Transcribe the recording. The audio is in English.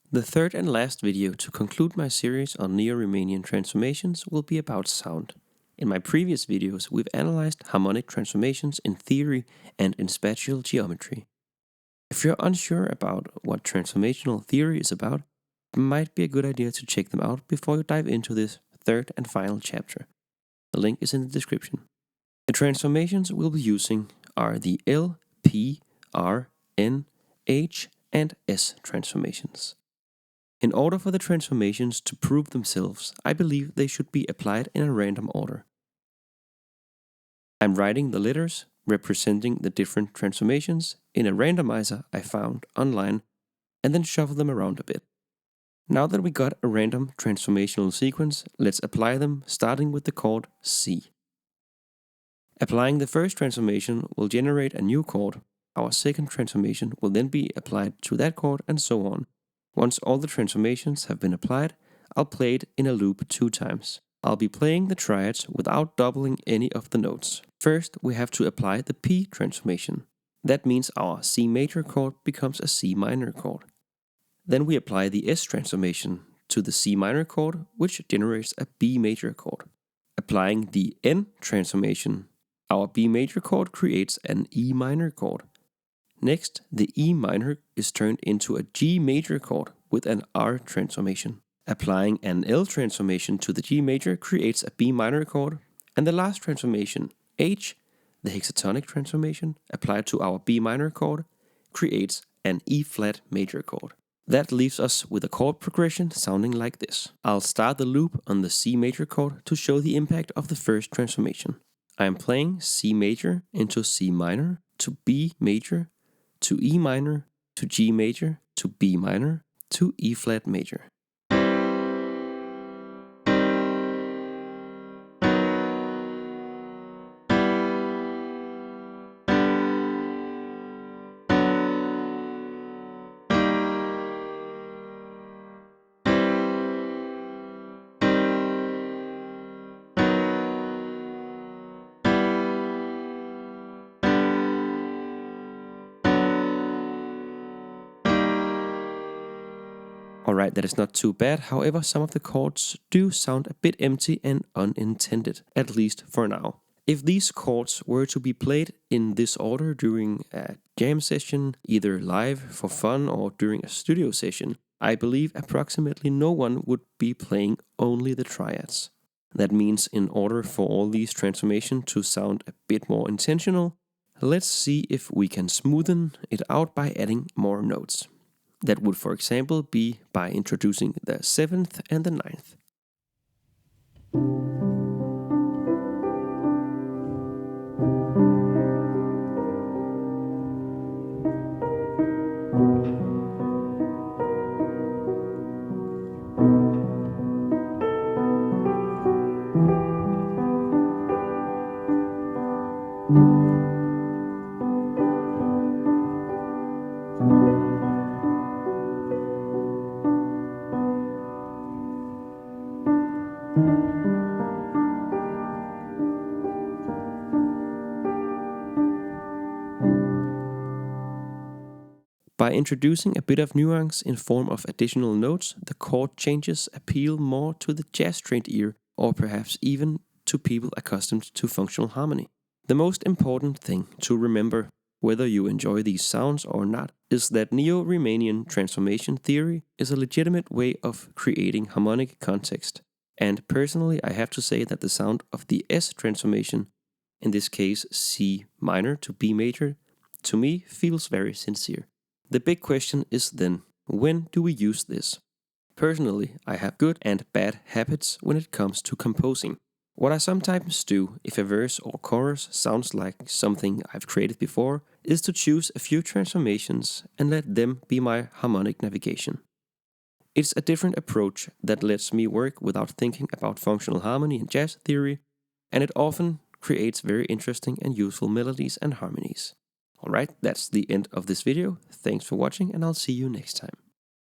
The third and last video to conclude my series on neo-riemannian transformations will be about sound. In my previous videos, we've analyzed harmonic transformations in theory and in spatial geometry. If you're unsure about what transformational theory is about, it might be a good idea to check them out before you dive into this third and final chapter. The link is in the description. The transformations we'll be using are the L, P, R, N, H, and S transformations. In order for the transformations to prove themselves, I believe they should be applied in a random order. I'm writing the letters representing the different transformations in a randomizer I found online and then shuffle them around a bit. Now that we got a random transformational sequence, let's apply them starting with the chord C. Applying the first transformation will generate a new chord. Our second transformation will then be applied to that chord and so on. Once all the transformations have been applied, I'll play it in a loop 2 times. I'll be playing the triads without doubling any of the notes. First, we have to apply the P transformation. That means our C major chord becomes a C minor chord. Then we apply the S transformation to the C minor chord, which generates a B major chord. Applying the N transformation, our B major chord creates an E minor chord. Next, the E minor is turned into a G major chord with an R transformation. Applying an L transformation to the G major creates a B minor chord. And the last transformation, H, the hexatonic transformation, applied to our B minor chord, creates an E flat major chord. That leaves us with a chord progression sounding like this. I'll start the loop on the C major chord to show the impact of the first transformation. I am playing C major into C minor to B major to E minor to G major to B minor to E flat major. Alright, that is not too bad, however some of the chords do sound a bit empty and unintended, at least for now. If these chords were to be played in this order during a jam session, either live for fun or during a studio session, I believe approximately no one would be playing only the triads. That means in order for all these transformations to sound a bit more intentional, let's see if we can smoothen it out by adding more notes. That would, for example, be by introducing the 7th and the 9th. By introducing a bit of nuance in form of additional notes, the chord changes appeal more to the jazz-trained ear, or perhaps even to people accustomed to functional harmony. The most important thing to remember, whether you enjoy these sounds or not, is that neo-riemannian transformation theory is a legitimate way of creating harmonic context. And personally, I have to say that the sound of the S transformation, in this case C minor to B major, to me feels very sincere. The big question is then, when do we use this? Personally, I have good and bad habits when it comes to composing. What I sometimes do if a verse or chorus sounds like something I've created before is to choose a few transformations and let them be my harmonic navigation. It's a different approach that lets me work without thinking about functional harmony and jazz theory, and it often creates very interesting and useful melodies and harmonies. Alright, that's the end of this video. Thanks for watching, and I'll see you next time.